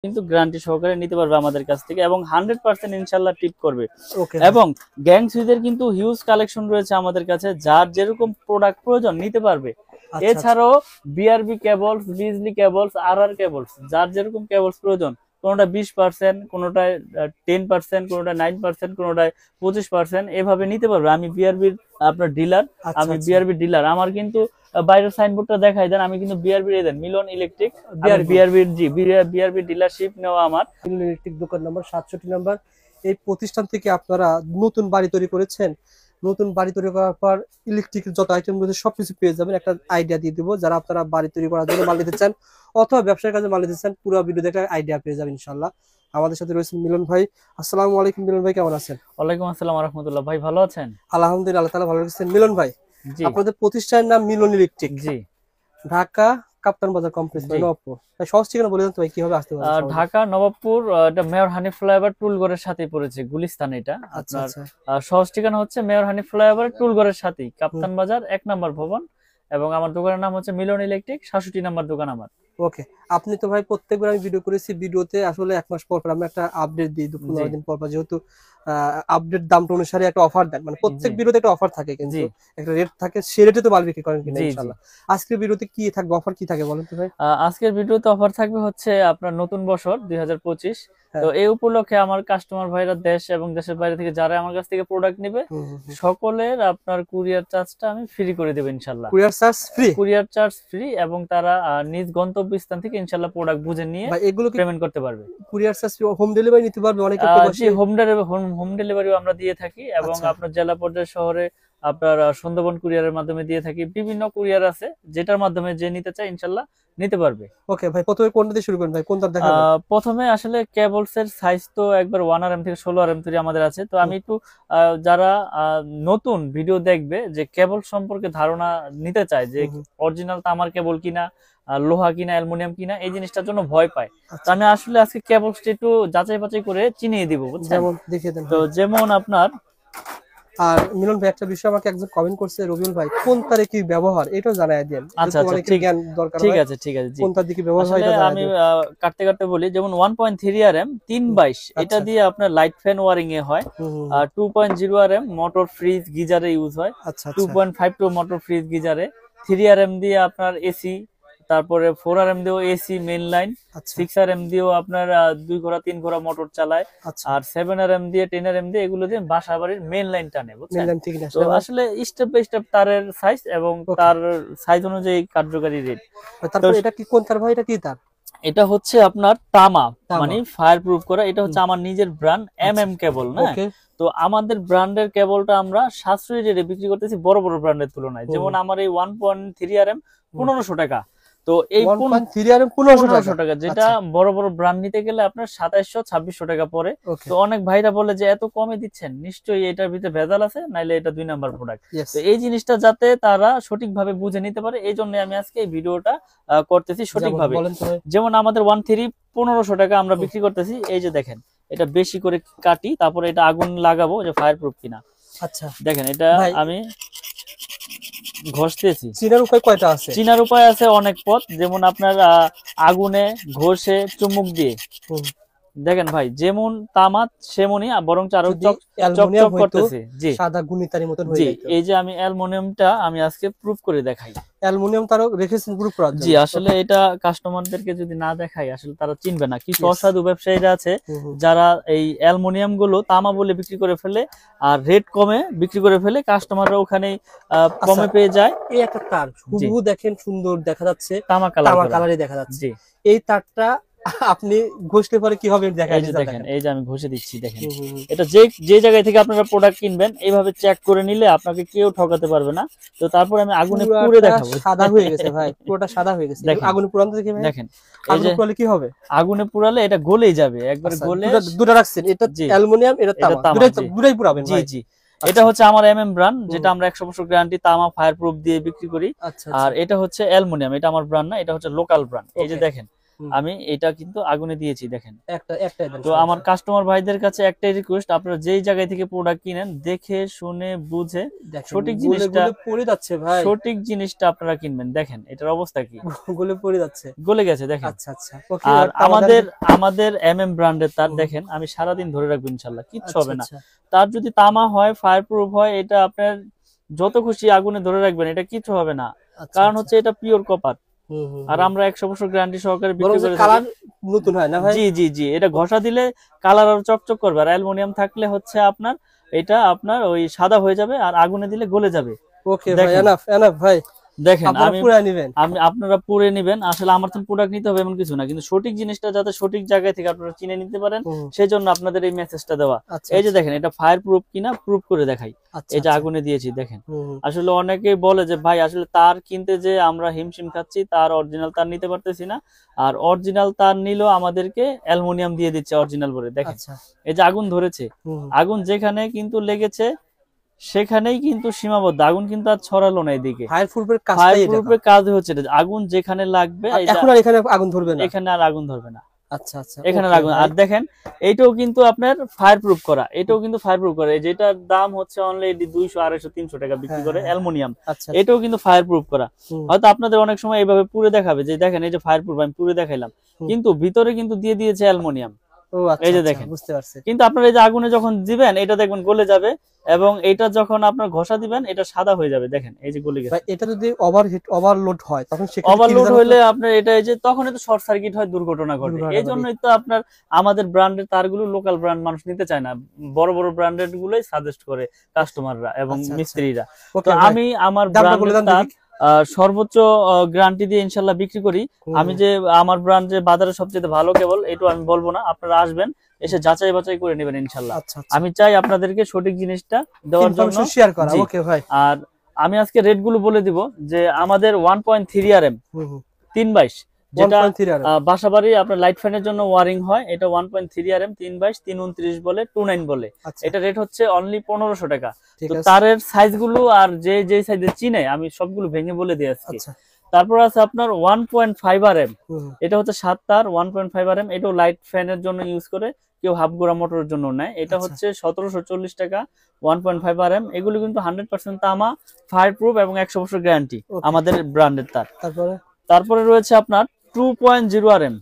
কিন্তু গ্যারান্টি সহকারে নিতে পারবে আমাদের কাছ থেকে এবং 100% ইনশাআল্লাহ টিপ করবে। এবং গ্যাং সুইচের কিন্তু হিউজ কালেকশন রয়েছে আমাদের কাছে, যার যেরকম প্রোডাক্ট প্রয়োজন নিতে পারবে। এছাড়াও বিআরবি কেবলস, বিজলি কেবলস, আরআর কেবলস, যার যেরকম কেবলস প্রয়োজন, কোনোটা 20%, কোনোটায় 10%, কোনোটা 9%, কোনোটায় 25%, এভাবে নিতে পারবে। আমি বিআরবির আপনার ডিলার, আমি বিআরবি ডিলার। আমার কিন্তু বাইরের সাইনবোর্ডটা দেখাই দেন, আমি কিন্তু বিআরবি এর মিলন ইলেকট্রিক, বিআরবির বিআরবি ডিলারশিপ নেওয়া আমার। মিলন ইলেকট্রিক দোকান নম্বর 67 নম্বর। এই প্রতিষ্ঠান থেকে আপনারা নতুন বাড়ি তৈরি করেছেন, নতুন বাড়ি তৈরি করার পর ইলেকট্রিকের যত আইটেম রয়েছে সবকিছু পেয়ে যাবেন। একটা আইডিয়া দিয়ে দিব, যারা আপনারা বাড়ি তৈরি করার জন্য মাল নিতে চান অথবা ব্যবসার কাজে মাল নিতে চান, পুরো ভিডিও দেখে আইডিয়া পেয়ে যাবেন ইনশাআল্লাহ। আমাদের সাথে রয়েছেন মিলন ভাই। আসসালামু আলাইকুম মিলন ভাই, কেমন আছেন? ওয়ালাইকুম আসসালাম ওয়া রাহমাতুল্লাহ। ভাই ভালো আছেন? আলহামদুলিল্লাহ, আল্লাহ তাআলা ভালো রাখছেন। মিলন ভাই, আপনাদের প্রতিষ্ঠানের নাম মিলন ইলেকট্রিক, জি, ঢাকা কাপ্তান বাজার কমপ্লেক্স, নবাবপুর। সহজ ঠিকানা বলে দেন তো ভাই, কিভাবে আসতে পারবেন? ঢাকা নবাবপুর, এটা মেয়র হানিফ ফ্লাইওভার টুলগড়ের সাথেই পড়েছে, গুলিস্তান। এটা আপনার সহজ ঠিকানা হচ্ছে মেয়র হানিফ ফ্লাইওভার টুলগড়ের সাথেই, কাপ্তান বাজার 1 নম্বর ভবন। এবং আমার দোকানের নাম হচ্ছে মিলন ইলেকট্রিক, 67 নম্বর দোকান আমার। ওকে, আপনি তো ভাই প্রত্যেকবার আমি ভিডিও করেছি, ভিডিওতে আসলে 1 মাস পর পর আমরা একটা আপডেট দিই, 15 দিন পর পর, যেহেতু আপডেট দামটা অনুসারে একটা অফার দেন, মানে প্রত্যেক ভিডিওতে একটা অফার থাকে, কিন্তু একটা রেট থাকে, সেই রেটে তো মাল বিক্রি করেন কিনা ইনশাআল্লাহ। আজকের ভিডিওতে কি থাকবে, অফার কি থাকে বলেন তো ভাই? আজকের ভিডিওতে অফার থাকবে হচ্ছে আপনার নতুন বছর 2025। তো এই উপলক্ষে আমার কাস্টমার ভাইরা দেশ এবং দেশের বাইরে থেকে যারা আমার কাছ থেকে প্রোডাক্ট নেবে, সকলের আপনার কুরিয়ার চার্জটা আমি ফ্রি করে দেব ইনশাআল্লাহ। Courier charge free? Courier charge free, এবং তারা নিজ গন্তব্যস্থান থেকে ইনশাআল্লাহ প্রোডাক্ট বুঝে নিয়ে এগুলো পেমেন্ট করতে পারবে। কুরিয়ার চার্জ হোম ডেলিভারি নিতে পারবে অনেকে? জি, হোম ডেলিভারিও আমরা দিয়ে থাকি, এবং আপনার জেলা পর্যায়ে শহরে আপনার সুন্দরবন কুরিয়ারের মাধ্যমে দিয়ে থাকি। বিভিন্ন কুরিয়ার আছে, যেটার মাধ্যমে যে নিতে চায় ইনশাআল্লাহ নিতে পারবে। ওকে ভাই, প্রথমে কোনটা দিয়ে শুরু করেন ভাই, কোনটা দেখাবেন? প্রথমে আসলে কেবলস এর সাইজ তো একবার 1RM থেকে 16RM তৈরি আমাদের আছে। তো আমি একটু যারা নতুন ভিডিও দেখবে, যে কেবল সম্পর্কে ধারণা নিতে চায়, যে অরিজিনাল তামার কেবল কিনা, লোহা কিনা, অ্যালুমিনিয়াম কিনা, এই জিনিসটার জন্য ভয় পায়। তো আমি আসলে আজকে কেবলসটা একটু যাচাই বাছাই করে চিনিয়ে দিব, বুঝছেন? যেমন দেখিয়ে দেন। তো যেমন আপনার, আর মিলন ভাই একটা বিষয় আমাকে একজন কমেন্ট করছে, রবিউল ভাই কোন তারে কি ব্যবহার এটাও জানায় দেন। আচ্ছা ঠিক আছে ঠিক আছে, জি। কোন তার দিকে ব্যবহার হয় এটা আমি কাটতে কাটতে বলি। যেমন 1.3RM 322, এটা দিয়ে আপনার লাইট ফ্যান ওয়ারিং এ হয়। 2.0RM মোটর ফ্রিজ গিজারে ইউজ হয়। 2.52 মোটর ফ্রিজ গিজারে। 3RM দিয়ে আপনার এসি, তারপরে 4RM দিয়েও এসি মেইন লাইন। 6RM দিয়েও আপনার 2 ঘোড়া 3 ঘোড়া মোটর চালায়। আর 7RM দিয়ে 10RM দিয়ে এগুলো দিয়ে বাসা বাড়ির মেইন লাইন টানে, বুঝছেন? তো আসলে স্টেপ বাই স্টেপ তারের সাইজ এবং তার সাইজ অনুযায়ী কার্যকারী রেট। তারপর এটা কি কোন তার ভাই, এটা কি তার? এটা হচ্ছে আপনার তামা, মানে ফায়ার প্রুফ করা। এটা হচ্ছে আমার নিজের ব্র্যান্ড MM কেবল, না? তো আমাদের ব্র্যান্ডের কেবলটা আমরা সাশ্রয়ী রেটে বিক্রি করতেছি বড় বড় ব্র্যান্ডের তুলনায়। যেমন আমার এই 1.3RM 1500 টাকা। তো এই 1.3RM 1500 টাকা, যেটা বড় বড় ব্র্যান্ড নিতে গেলে আপনার 2700-2600 টাকা পড়ে। তো অনেক ভাইরা বলে যে এত কমে দিচ্ছেন, নিশ্চয়ই এটার ভিতরে ভেজাল আছে, নাইলে এটা 2 নাম্বার প্রোডাক্ট। তো এই জিনিসটা যাতে তারা সঠিকভাবে বুঝে নিতে পারে, এই জন্য আমি আজকে এই ভিডিওটা করতেছি সঠিকভাবে। যেমন আমাদের 1.3 1500 টাকা আমরা বিক্রি করতেছি। এই যে দেখেন, এটা বেশি করে কাটি, তারপরে এটা আগুন লাগাবো যে ফায়ার প্রুফ কিনা। আচ্ছা দেখেন, এটা আমি ঘষতেছি। চিনার উপায় কয়টা আছে? চিনার উপায় আছে অনেক পথ। যেমন আপনার আগুনে, ঘষে, চুমুক দিয়ে। দেখেন ভাই, যেমন তামা সেমনই, বরং আরো চকচক করতেছে। জি, সাদা গুণিতারের মতন হয়ে যায়। এই যে আমি অ্যালুমিনিয়ামটা আমি আজকে প্রুফ করে দেখাই। অ্যালুমিনিয়াম তারও রেখেছেন প্রুফ করার জন্য? জি, আসলে এটা কাস্টমারদেরকে যদি না দেখাই আসলে তারা চিনবে না। কিছু অসাধু ব্যবসায়ীরা আছে যারা এই অ্যালুমিনিয়াম গুলো তামা বলে বিক্রি করে ফেলে, আর রেট কমে বিক্রি করে ফেলে, কাস্টমাররা ওখানেই কমে পেয়ে যায়। এই একটা তার হুবহু দেখেন, সুন্দর দেখা যাচ্ছে, তামা কালারে দেখা যাচ্ছে। এই তারটা আপনি ঘষলে পরে কি হবে দেখাই দেখেন। এই যে আমি ঘষে দিচ্ছি, দেখেন। এটা যে জায়গা থেকে আপনারা প্রোডাক্ট কিনবেন, এইভাবে চেক করে নিলে আপনাকে কেউ ঠকাতে পারবে না। তো তারপর আমি আগুনে পুড়ে দেখাবো। সাদা হয়ে গেছে ভাই, পুরোটা সাদা হয়ে গেছে। আগুনে পুরানো দেখি ভাই, দেখেন আগুনে পুরালে কি হবে? আগুনে পুরালে এটা গলেই যাবে, একবার গলে। দুটো রাখছেন, এটা অ্যালুমিনিয়াম, এটা তামা, দুটোই পুরাবেন? জি জি। এটা হচ্ছে আমার MM ব্র্যান্ড, যেটা আমরা 100 বছর গ্যারান্টি তামা ফায়ার প্রুফ দিয়ে বিক্রি করি। আর এটা হচ্ছে অ্যালুমিনিয়াম, এটা আমার ব্র্যান্ড না, এটা হচ্ছে লোকাল ব্র্যান্ড। এই যে দেখেন, আমি এটা কিন্তু আগুনে দিয়েছি দেখেন। একটা তো আমার কাস্টমার ভাইদের কাছে একটাই রিকোয়েস্ট, আপনারা যেই জায়গায় থেকে প্রোডাক্ট কিনেন দেখে শুনে বুঝে সঠিক জিনিসটা পড়ে যাচ্ছে ভাই, সঠিক জিনিসটা আপনারা কিনবেন। দেখেন এটার অবস্থা কি, গলে পড়ে যাচ্ছে, গলে গেছে দেখেন। আচ্ছা আচ্ছা ওকে। আর আমাদের MM ব্র্যান্ডের তার দেখেন আমি সারাদিন ধরে রাখবো ইনশাআল্লাহ, কিচ্ছু হবে না। তার যদি তামা হয়, ফায়ার প্রুফ হয়, এটা আপনার যত খুশি আগুনে ধরে রাখবেন, এটা কিছু হবে না, কারণ হচ্ছে এটা পিওর কপার। আর আমরা 100 বছর গ্যারান্টি সহকারে বিক্রি করে থাকি। কালার নতুন হয় না ভাই? জি জি জি, এটা ঘষা দিলে কালার আরো চকচক করবে। আর অ্যালুমিনিয়াম থাকলে হচ্ছে আপনার এটা আপনার ওই সাদা হয়ে যাবে আর আগুনে দিলে গলে যাবে। ওকে ভাই, এনাফ ভাই। দেখেন আপনারা পুরে নিবেন। আসলে আমার তো প্রোডাক্ট নিতে হবে এমন কিছু না, কিন্তু সঠিক জিনিসটা যাতে সঠিক জায়গায় থেকে আপনারা চিনে নিতে পারেন, সেই জন্য আপনাদের এই মেসেজটা দেওয়া। এই যে দেখেন এটা ফায়ার প্রুফ কিনা প্রুফ করে দেখাই, এই যে আগুনে দিয়েছি দেখেন। আসলে অনেকেই বলে যে ভাই আসলে তার কিনতে যে আমরা হিমশিম খাচ্ছি, তার অরিজিনাল তার নিতে পারতেছি না, আর অরিজিনাল তার নিলেও আমাদেরকে অ্যালুমিনিয়াম দিয়ে দিচ্ছে অরিজিনাল বলে। দেখেন এই যে আগুন ধরেছে, আগুন যেখানে কিন্তু লেগেছে সেখানেই কিন্তু সীমাবদ্ধ, আগুন কিন্তু আর ছড়ালো না এদিকে। ফায়ার প্রুফের কাজ হচ্ছে আগুন যেখানে লাগবে, এখন আর এখানে আগুন ধরবে না, এখানে আর আগুন ধরবে না। আচ্ছা আচ্ছা, এখানে আগুন। আর দেখেন এইটাও কিন্তু আপনার ফায়ার প্রুফ করা, এটাও কিন্তু ফায়ার প্রুফ করা, যেটার দাম হচ্ছে অনলি 200 250 300 টাকা বিক্রি করে অ্যালুমিনিয়াম, এটাও কিন্তু ফায়ার প্রুফ করা। হয়তো আপনাদের অনেক সময় এইভাবে পুরে দেখাবে যে দেখেন এই যে ফায়ার প্রুফ আমি পুরে দেখাইলাম, কিন্তু ভিতরে কিন্তু দিয়ে দিয়েছে অ্যালুমিনিয়াম। এই যে দেখেন, বুঝতে পারছি। কিন্তু আপনার এই যে আগুনে যখন দিবেন এটা দেখবেন গলে যাবে, এবং এটা যখন আপনার ঘষা দিবেন এটা সাদা হয়ে যাবে। দেখেন এই যে গলে গেছে। এটা যদি ওভারলোড হয় তখন ওভারলোড হলে আপনার এটা এই যে তখন এটা শর্ট সার্কিট হয়, দুর্ঘটনা ঘটে। এই জন্যই তো আপনার আমাদের ব্র্যান্ডের তারগুলো লোকাল ব্র্যান্ড মানুষ নিতে চায় না, বড় বড় ব্র্যান্ডেড গুলোই সাজেস্ট করে কাস্টমাররা এবং মিস্ত্রিরা। তো আমি আমার ব্র্যান্ডের তার সর্বোচ্চ গ্যারান্টি দিয়ে ইনশাল্লাহ বিক্রি করি। আমি যে আমার ব্র্যান্ড যে বাজারে সবচেয়ে ভালো কেবল এটা আমি বলবো না, আপনারা আসবেন এসে যাচাই বাছাই করে নেবেন ইনশাল্লাহ। আমি চাই আপনাদেরকে সঠিক জিনিসটা দেওয়ার জন্য শেয়ার করা। ওকে ভাই, আর আমি আজকে রেট গুলো বলে দিব যে আমাদের 1.3 RM 322, যেটা বাসাবাড়ি আপনার লাইট ফ্যানের জন্য ওয়ারিং হয়, এটা 1.3 RM 322 329 বলে 29 বলে। এটা রেট হচ্ছে অনলি 1500 টাকা। তো তারের সাইজ গুলো আর যে সাইজে চিনে আমি সবগুলো ভেঙে বলে দিই আজকে। তারপর আছে আপনার 1.5 RM, এটা হচ্ছে 7 তার 1.5 RM, এটাও লাইট ফ্যানের জন্য ইউজ করে, কেউ হাফ গোড়া মোটরের জন্য নেয়। এটা হচ্ছে 1740 টাকা 1.5 RM। এগুলো কিন্তু 100% তামা, ফায়ার প্রুফ এবং 100 বছর গ্যারান্টি আমাদের ব্র্যান্ডের তার। তারপরে রয়েছে আপনার 2.0 RM,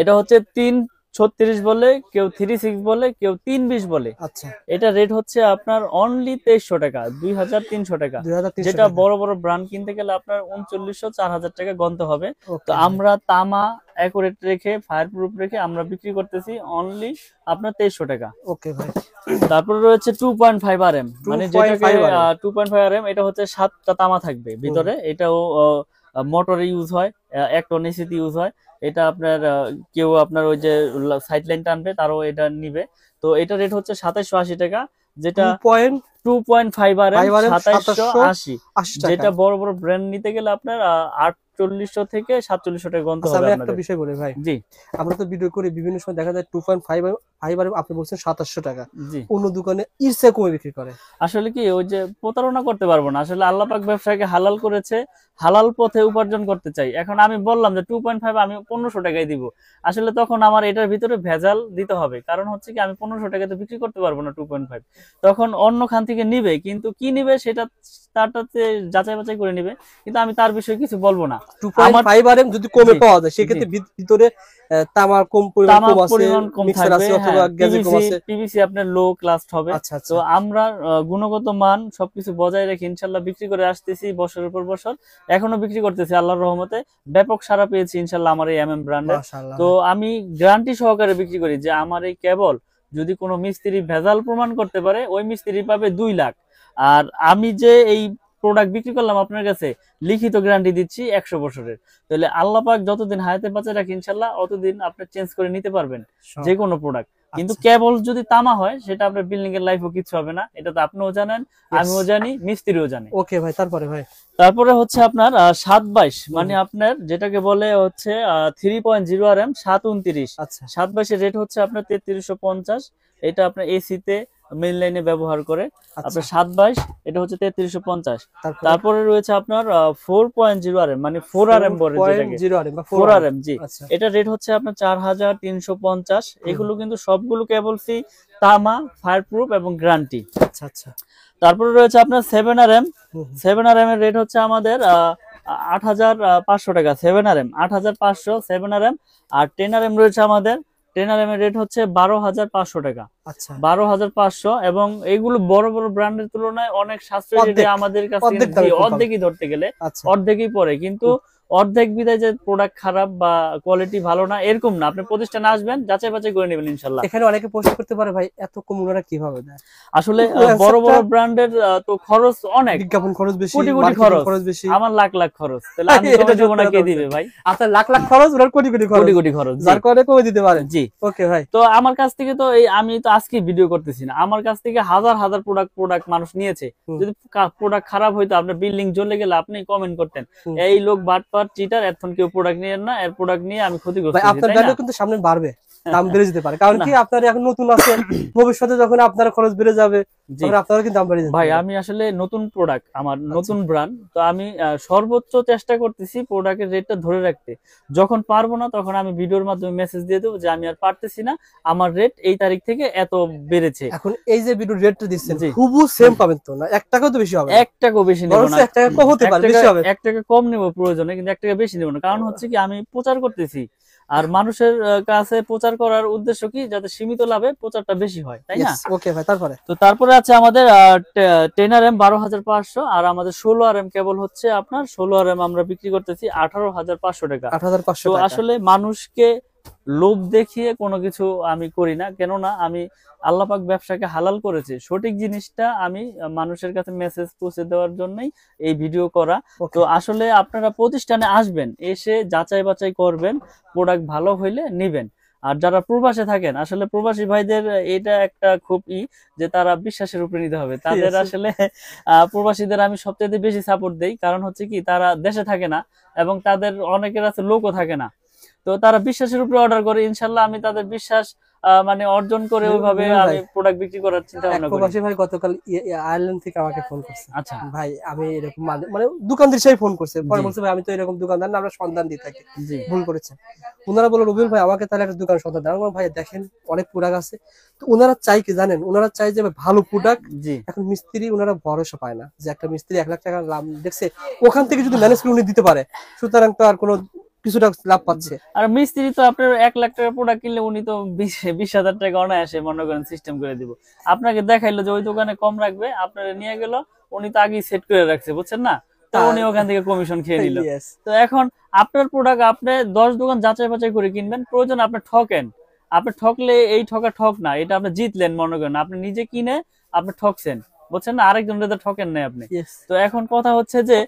এটা হচ্ছে 336 বলে, কেউ 36 বলে, কেউ 320 বলে। আচ্ছা, এটা রেট হচ্ছে আপনার অনলি 2300 টাকা 2300 টাকা। যেটা বড় বড় ব্র্যান্ড কিনতে গেলে আপনার 3900 4000 টাকা গন্তে হবে। তো আমরা তামা অ্যাকুরেট রেখে ফায়ার প্রুফ রেখে আমরা বিক্রি করতেছি অনলি আপনার 2300 টাকা। ওকে ভাই। তারপরে রয়েছে 2.5 RM, মানে যেটাকে 2.5 RM, এটা হচ্ছে 7টা তামা থাকবে ভিতরে। এটাও মোটরে ইউজ হয়, এক টন এসিতে ইউজ হয়। এটা আপনার কেউ আপনার ওই যে সাইড লাইন টানবে তারও এটা নিবে। তো এটা রেট হচ্ছে 2780 টাকা, যেটা 2.5 RM 2780, যেটা বড় বড় ব্র্যান্ড নিতে গেলে আপনার 4800 থেকে 4700 টাকা গন্তে হবে। আমি একটা বিষয় বলি ভাই, জি আমরা তো ভিডিও করি, বিভিন্ন সময় দেখা যায় 2.5 RM আপনি বলছেন 2700 টাকা, অন্য দোকানে ইরসে কমে বিক্রি করে। আসলে কি ওই যে প্রতারণা করতে পারবো না, আসলে আল্লাহ পাক ব্যবসাকে হালাল করেছে, হালাল পথে উপার্জন করতে চাই। এখন আমি বললাম যে 2.5 আমি 1500 টাকায় দিব, আসলে তখন আমার এটার ভিতরে ভেজাল দিতে হবে, কারণ হচ্ছে কি আমি 1500 টাকাতে বিক্রি করতে পারবো না 2.5। তখন অন্য খান থেকে নিবে, কিন্তু কি নিবে সেটা তারটাতে যাচাই বাছাই করে নিবে, কিন্তু আমি তার বিষয়ে কিছু বলবো না। 2.5 RM যদি কমে পাওয়া যায় সেক্ষেত্রে ভিতরে তামার কম পরিমাণ কম থাকবে, অথবা গ্যাজে কম আছে, পিভিসি আপনার লো ক্লাস হবে। তো আমরা গুণগত মান সবকিছু বজায় রেখে ইনশাআল্লাহ বিক্রি করে আসতেছি বছরের পর বছর, এখনো বিক্রি করতেছি আল্লাহর রহমতে। ব্যাপক সাড়া পেয়েছি ইনশাআল্লাহ আমার এই MM ব্র্যান্ডে। তো আমি গ্যারান্টি সহকারে বিক্রি করি যে আমার এই কেবল যদি কোনো মিস্ত্রি ভেজাল প্রমাণ করতে পারে ওই মিস্ত্রি পাবে 2 লাখ। আর আমি যে এই প্রোডাক্ট বিক্রি করলাম আপনার কাছে লিখিত গ্যারান্টি দিচ্ছি 100 বছরের। তাহলে আল্লাহ পাক যতদিন হায়াতে বাঁচে রাখে ইনশাআল্লাহ অতদিন আপনি চেঞ্জ করে নিতে পারবেন যে কোনো প্রোডাক্ট। কিন্তু কেবল যদি তামা হয় সেটা আপনার বিল্ডিং এর লাইফও কিছু হবে না, এটা তো আপনিও জানেন, আমিও জানি, মিস্ত্রিও জানে। ওকে ভাই, তারপরে হচ্ছে আপনার 722, মানে আপনার যেটাকে বলে হচ্ছে 3.0 RM 729। আচ্ছা, 722 এর রেট হচ্ছে আপনার 3350। এটা আপনার এসিতে মেইন লাইনে ব্যবহার করে। আচ্ছা। আপনার 7/22 এটা হচ্ছে 3350। তারপরে তারপরে রয়েছে আপনার 4.0 RM, মানে 4RM বলে যেটাকে 4.0 RM বা 4RM, জি। আচ্ছা এটা রেট হচ্ছে আপনার 4350। এগুলো কিন্তু সবগুলো কেবলসি তামা, ফায়ার প্রুফ এবং গ্যারান্টি। আচ্ছা আচ্ছা। তারপরে রয়েছে আপনার 7RM। হুম, 7RM এর রেট হচ্ছে আমাদের 8500 টাকা। 7RM 8500 7RM। আর 10RM রয়েছে আমাদের, 10RM এর রেট হচ্ছে 12500 টাকা। আচ্ছা 12500। এবং এগুলো বড় বড় ব্র্যান্ডের তুলনায় অনেক সাশ্রয়ী রেটে অর্ধেক, আমাদের কাছে অর্ধেক জি, দামে খুব পাবেন। অর্ধেকই ধরতে গেলে আচ্ছা অর্ধেকই পড়ে, কিন্তু অর্ধেক বিদায় যে প্রোডাক্ট খারাপ বা কোয়ালিটি ভালো না এরকম না। আপনি প্রতিষ্ঠানে আসবেন, যাচাই বাছাই করে নেবেন ইনশাল্লাহ। এখানে অনেকে প্রশ্ন করতে পারে ভাই এত কম ওনারা কিভাবে দেয়? আসলে পুরো বড় বড় answer-টা- ব্র্যান্ডের তো খরচ অনেক, বিজ্ঞাপন খরচ বেশি, কোটি কোটি মার্কেটিং খরচ, খরচ বেশি। আমার লাখ লাখ খরচ, তাহলে আমি এটা কমে দেবো না, সত্যি কে কথা দিবে ভাই? আপনার লাখ লাখ খরচ, ওনার কোটি কোটি খরচ, কোটি কোটি খরচ, জি। যার কারণে কমে দিতে পারেন। জি। ওকে ভাই। তো আমার কাছ থেকে তো এই আমি তো আজকে ভিডিও করতেছি না, আমার কাছ থেকে হাজার হাজার প্রোডাক্ট মানুষ নিয়েছে। হুম। যদি প্রোডাক্ট খারাপ হইতো, আপনার বিল্ডিং জ্বলে গেলে আপনি কমেন্ট করতেন হুম। এই লোক বাটপার চিটার, এখন কেউ প্রোডাক্ট নিয়েন না, এর প্রোডাক্ট নিয়ে আমি ক্ষতিগ্রস্ত ভাই হয়েছি, আপনার তাই ভ্যালু না? কিন্তু সামনে বাড়বে, দাম বেড়ে যেতে পারে, কারণ না। কি আপনার এখন নতুন আছে, ভবিষ্যতে যখন আপনার খরচ বেড়ে যাবে জি তখন আপনারও কিন্তু দাম বেড়ে যাবে। ভাই, আমি আসলে নতুন প্রোডাক্ট, আমার নতুন ব্র্যান্ড, তো আমি সর্বোচ্চ চেষ্টা করতেছি প্রোডাক্টের রেটটা ধরে রাখতে। যখন পারবো না তখন আমি ভিডিওর মাধ্যমে মেসেজ দিয়ে দেবো যে আমি আর পারতেছি না, আমার রেট এই তারিখ থেকে এত বেড়েছে। এখন এই যে ভিডিও রেটটা দিচ্ছেন জি। হুবু সেম পাবেন তো না, 1 টাকাও তো বেশি হবে না। 1 টাকাও বেশি নেব বরঞ্চ না, 1 টাকা কম হতে পারে, বেশি হবে। 1 টাকা কম নেব প্রয়োজনে, কিন্তু 1 টাকা বেশি নেব না। কারণ হচ্ছে কি, আমি প্রচার করতেছি, আর মানুষের কাছে প্রচার করার উদ্দেশ্য কি, যাতে সীমিত লাভে প্রচারটা বেশি হয়, তাই না? ওকে ভাই, তারপরে তো তারপরে আছে আমাদের 10RM 12500, আর আমাদের 16RM কেবল হচ্ছে আপনার 16RM আমরা বিক্রি করতেছি 18500 টাকা। 8500 তো টাকা। আসলে মানুষকে লোভ দেখিয়ে কোনো কিছু আমি করি না, কেননা আমি আল্লাহ পাক ব্যবসাকে হালাল করেছে, সঠিক জিনিসটা আমি মানুষের কাছে মেসেজ পৌঁছে দেওয়ার জন্যই এই ভিডিও করা। Okay. তো আসলে আপনারা প্রতিষ্ঠানে আসবেন, এসে যাচাই বাছাই করবেন, প্রোডাক্ট ভালো হইলে নিবেন। আর যারা প্রবাসে থাকেন, আসলে প্রবাসী ভাইদের এটা একটা খুব যে তারা বিশ্বাসের উপরে নিতে হবে তাদের। Yes. আসলে প্রবাসীদের আমি সবচেয়ে বেশি সাপোর্ট দেই, কারণ হচ্ছে কি, তারা দেশে থাকে না এবং তাদের অনেকের আছে লোকও থাকে না, তো তারা বিশ্বাসের উপরে অর্ডার করে। ইনশাল্লাহ আমি তাদের বিশ্বাস মানে অর্জন করে ওইভাবে ভাই, আমি প্রোডাক্ট বিক্রি করার চিন্তা এক ভাবনা করি। প্রবাসী ভাই গতকাল আয়ারল্যান্ড থেকে আমাকে ফোন করছে। আচ্ছা। ভাই আমি এরকম মানে দোকানদার হিসেবে ফোন করছে, পরে জি। বলছে ভাই আমি তো এরকম দোকানদার না, আমরা সন্ধান দিয়ে থাকি, জি। ভুল করেছে। ওনারা বলল রবিউল ভাই আমাকে তাহলে একটা দোকান সন্ধান দেন। আমি বললাম, ভাই দেখেন অনেক প্রোডাক্ট আছে। তো ওনারা চাই কি জানেন, ওনারা চাই যে ভালো প্রোডাক্ট। জি। এখন মিস্ত্রি ওনারা ভরসা পায় না যে একটা মিস্ত্রি 1 লাখ টাকা লাভ দেখছে, ওখান থেকে যদি ম্যানেজ করে উনি দিতে পারে, সুতরাং তো আর কোনো কিছুটা লাভ পাচ্ছে। আর মিস্ত্রি তো আপনার 1 লাখ টাকার প্রোডাক্ট কিনলে উনি তো 20,000 টাকা অনায়াসে মনে করেন সিস্টেম করে দিব। আপনাকে দেখাইলো যে ওই দোকানে কম রাখবে, আপনারা নিয়ে গেল, উনি তো আগেই সেট করে রাখছে, বুঝছেন না? তো উনি ওখান থেকে কমিশন খেয়ে নিল। Yes. তো এখন আপনার প্রোডাক্ট আপনি 10 দোকান যাচাই বাছাই করে কিনবেন, প্রয়োজন আপনি ঠকেন, আপনি ঠকলে এই ঠক না, এটা আপনি জিতলেন মনে করেন, আপনি নিজে কিনে আপনি ঠকছেন, বুঝছেন না? আরেকজনের তো ঠকেন নাই আপনি। Yes. তো এখন কথা হচ্ছে যে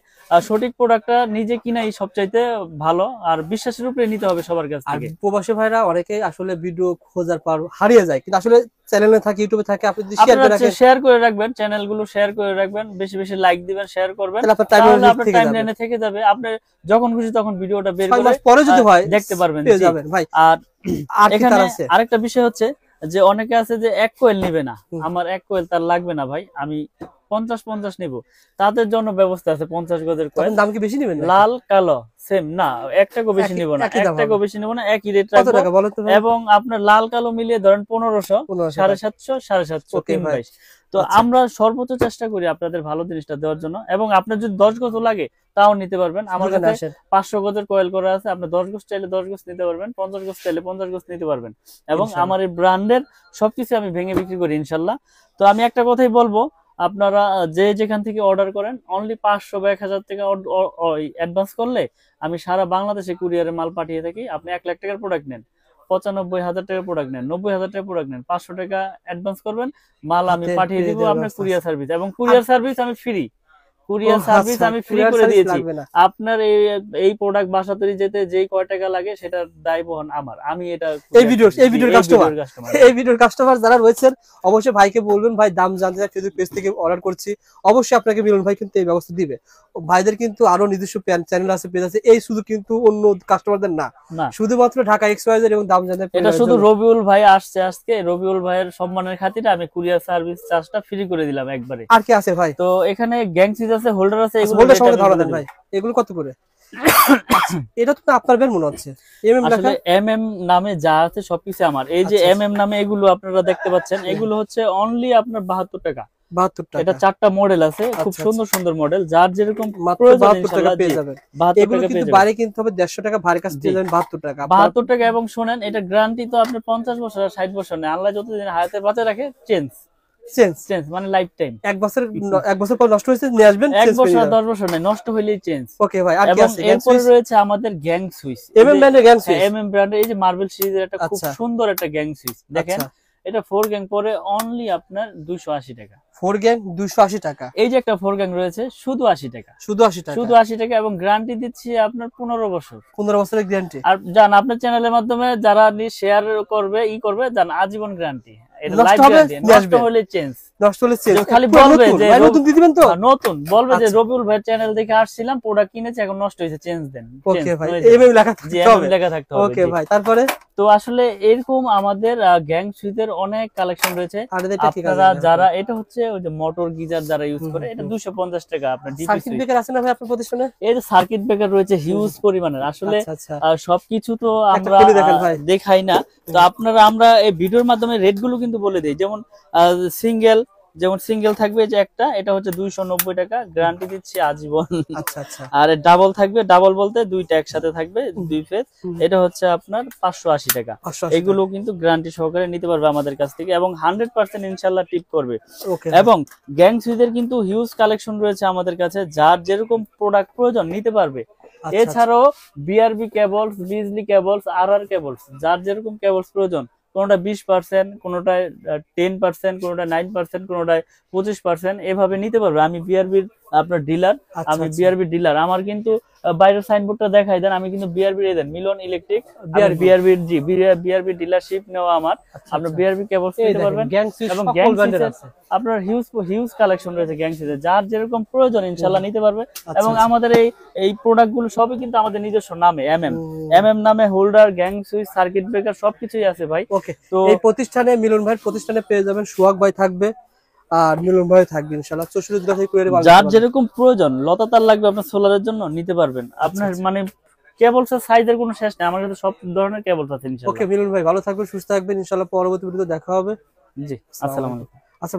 সঠিক প্রোডাক্টটা নিজে কিনাই সবচাইতে ভালো, আর বিশ্বাসের উপরে নিতে হবে সবার কাছ আর থেকে। প্রবাসী ভাইরা অনেকে আসলে ভিডিও খোঁজার পর হারিয়ে যায়, কিন্তু আসলে চ্যানেলে থাকে, ইউটিউবে থাকে, আপনি যদি শেয়ার করে আপনারা রাখেন শেয়ার করে রাখবেন, চ্যানেলগুলো শেয়ার করে রাখবেন, বেশি বেশি লাইক দিবেন, শেয়ার করবেন, তাহলে আপনার তাহলে আপনার টাইমলাইনে টাইমলাইনে থেকে যাবে, আপনি যখন খুশি তখন ভিডিওটা বের 6 করে মাস পরে যদি হয় দেখতে পারবেন। পেয়ে জি। যাবেন ভাই। আর আর কি এখানে তার আছে? আরেকটা বিষয় হচ্ছে যে অনেকে আছে যে 1 কোয়েল নিবে না, হুম। আমার 1 কোয়েল তার লাগবে না ভাই, আমি 50 নিব, তাদের জন্য ব্যবস্থা আছে 50 গজের কোয়েল, তখন দাম কি বেশি নেবেন? লাল কালো সেম না, 1 টাকাও বেশি একই- নিব না, একই 1 দাম টাকাও হবে। বেশি নিব না, একই রেট কত টাকা রাখবো। বলো তো ভাই? এবং আপনার লাল কালো মিলিয়ে ধরেন 1500, 1500 750, 750, Okay, ভাই। 322। তো আচ্ছা। আমরা সর্বোচ্চ চেষ্টা করি আপনাদের ভালো জিনিসটা দেওয়ার জন্য, এবং আপনার যদি 10 গজ লাগে তাও নিতে পারবেন। আমার দোকানে কাছে আসেন। 500 গজের কয়েল করা আছে, আপনি 10 গজ চাইলে 10 গজ নিতে পারবেন, 50 গজ চাইলে 50 গজ নিতে পারবেন, এবং ইনশাআল্লাহ। আমার এই ব্র্যান্ডের সবকিছু আমি ভেঙে বিক্রি করি ইনশাল্লাহ। তো আমি একটা কথাই বলবো, আপনারা যে যেখান থেকে অর্ডার করেন, অনলি 500 বা 1000 টাকা অ্যাডভান্স করলে আমি সারা বাংলাদেশে কুরিয়ারে মাল পাঠিয়ে থাকি। আপনি 1 লাখ টাকার প্রোডাক্ট নেন, 95,000 টাকার প্রোডাক্ট নেন, 90,000 টাকার প্রোডাক্ট নেন, 500 টাকা অ্যাডভান্স করবেন, মাল আমি হাতে পাঠিয়ে পেয়ে দিব দেওয়ার আপনার ব্যবস্থা কুরিয়ার আছে। সার্ভিস, এবং কুরিয়ার সার্ভিস আমি ফ্রি, কুরিয়ার সার্ভিস আমি ফ্রি করে দিয়েছি। আপনার এই প্রোডাক্ট বাসা তৈরি যেতে যেই কয় টাকা লাগে সেটা দায় বহন আমার, আমি এটা এই ভিডিওর কাস্টমার যারা রয়েছেন অবশ্যই ভাইকে বলবেন ভাই দাম জানতে চাই ফেসবুক পেজ থেকে অর্ডার করছি, অবশ্যই আপনাকে মিলন ভাই কিন্তু এই ব্যবস্থা দিবে। ভাইদের কিন্তু আরো নিজস্ব চ্যানেল আছে, পেজ আছে, এই শুধু কিন্তু অন্য কাস্টমারদের না, শুধুমাত্র ঢাকা এক্সওয়াইজেড এবং দাম জানতে। এটা শুধু রবিউল ভাই আসছে আজকে, রবিউল ভাইয়ের সম্মানের খাতিরে আমি কুরিয়ার সার্ভিস চার্জটা ফ্রি করে দিলাম একবারে। আর কি আছে ভাই? তো এখানে গ্যাং সুইচ আছে, হোল্ডার আছে, হোল্ডার সঙ্গে ধরা দেন ভাই, এগুলো কত করে? এটা তো আপনার বের মনে হচ্ছে আসলে এমএম নামে যা আছে সবকিছু আমার। এই যে এমএম নামে এগুলো আপনারা দেখতে পাচ্ছেন, এগুলো হচ্ছে অনলি আপনার 72 টাকা। 72 টাকা। এটা 4টা মডেল আছে, খুব সুন্দর সুন্দর মডেল, যার যেরকম প্রয়োজন ইনশাআল্লাহ পেয়ে যাবেন। এগুলো কিন্তু বাইরে কিনতে হবে 150 টাকা, ভারী কাছে পেয়ে যাবেন 72 টাকা। 72 টাকা। এবং শুনেন, এটা গ্যারান্টি তো আপনার 50 বছর আর 60 বছর নেই, আল্লাহ যতদিন হায়াতে বাঁচা রাখে চেঞ্জ মানে লাইফ টাইম। এক বছর পর নষ্ট হয়েছে নিয়ে আসবেন, 1 বছর 10 বছর নেই, নষ্ট হইলেই চেঞ্জ। ওকে ভাই, আর কি আছে? এরপর রয়েছে আমাদের গ্যাং সুইচ, এমএম ব্র্যান্ডের গ্যাং সুইচ। এমএম ব্র্যান্ডের এই যে মার্বেল সিরিজের একটা খুব সুন্দর একটা গ্যাং সুইচ দেখেন, এটা 4 গ্যাং পরে অনলি আপনার 280 টাকা। 4 গ্যাং 280 টাকা। এই যে একটা 4 গ্যাং রয়েছে শুধু 80 টাকা, শুধু 80 টাকা, শুধু 80 টাকা। এবং গ্যারান্টি দিচ্ছি আপনার 15 বছর, 15 বছরের গ্যারান্টি। আর জান আপনার চ্যানেলের মাধ্যমে যারা শেয়ার করবে জান আজীবন গ্যারান্টি। এটা লাইফ গ্যারান্টি, নষ্ট হলে চেঞ্জ, নষ্ট হলে চেঞ্জ। খালি বলবে যে নতুন দিয়ে দিবেন তো, নতুন বলবে যে রবিউল ভাই চ্যানেল দেখে আসছিলাম, প্রোডাক্ট কিনেছি, এখন নষ্ট হয়েছে, চেঞ্জ দেন। ওকে ভাই, এমএম লেখা থাকতে হবে। ওকে ভাই, তারপরে তো আসলে এরকম আমাদের গ্যাং সুইচের অনেক কালেকশন রয়েছে। আপনারা যারা, এটা হচ্ছে ওই যে মোটর গিজার যারা ইউজ করে, এটা 250 টাকা। আপনার সার্কিট ব্রেকার আছে না ভাই আপনার প্রতিষ্ঠানে? এর সার্কিট ব্রেকার রয়েছে হিউজ পরিমাণের। আসলে সবকিছু তো আমরা দেখাই না, তো আপনারা আমরা এই ভিডিওর মাধ্যমে রেট গুলো কিন্তু বলে দিই। যেমন সিঙ্গেল থাকবে যে একটা, এটা হচ্ছে 290 টাকা, গ্যারান্টি দিচ্ছি আজীবন। আর ডাবল থাকবে, ডাবল বলতে দুইটা একসাথে থাকবে, 2 ফেজ, এটা হচ্ছে আপনার 580 টাকা। এগুলো কিন্তু গ্যারান্টি সহকারে নিতে পারবে আমাদের কাছ থেকে, এবং 100% ইনশাআল্লাহ টিপ করবে। এবং গ্যাং সুইচের কিন্তু হিউজ কালেকশন রয়েছে আমাদের কাছে, যার যেরকম প্রোডাক্ট প্রয়োজন নিতে পারবে। এছাড়াও বিআরবি কেবলস, বিজলি কেবলস, আরআর কেবলস, যার যেরকম কেবলস প্রয়োজন, কোনটা 20%, কোনটায় 10%, কোনটা 9%, কোনটায় 25%, এভাবে নিতে পারবে। আমি বিআরবির আপনার ডিলার, আমি বিআরবি ডিলার। আমার কিন্তু বাইরের সাইনবোর্ডটা দেখাই দেন, আমি কিন্তু বিআরবি এর মিলন ইলেকট্রিক, বিআরবির বিআরবি ডিলারশিপ নেওয়া আমার। আপনার বিআরবি কেবলস নিতে পারবেন। এবং গ্যাং সুইচের আপনার হিউজ কালেকশন রয়েছে গ্যাং সুইচের, যার যেরকম প্রয়োজন ইনশাআল্লাহ নিতে পারবে। এবং আমাদের এই প্রোডাক্ট গুলো সবই কিন্তু আমাদের নিজস্ব নামে, এমএম নামে holder, gang switch, circuit breaker সবকিছুই আছে ভাই। তো এই প্রতিষ্ঠানে, মিলন ভাইয়ের প্রতিষ্ঠানে পেয়ে যাবেন, সোহাগ ভাই থাকবে আর মিলন ভাই থাকবে ইনশাআল্লাহ। 64 জেলা থেকে কুরিয়ারে মাল, যার যেরকম প্রয়োজন, লতা তার লাগবে আপনার সোলারের জন্য নিতে পারবেন। আপনার মানে কেবলসের সাইজের কোনো শেষ নেই, আমার কাছে সব ধরনের কেবলস আছে ইনশাআল্লাহ। ওকে মিলন ভাই, ভালো থাকবেন, সুস্থ থাকবেন ইনশাআল্লাহ। পরবর্তী ভিডিওতে দেখা হবে। জি, আসসালামু আলাইকুম। আচ্ছা।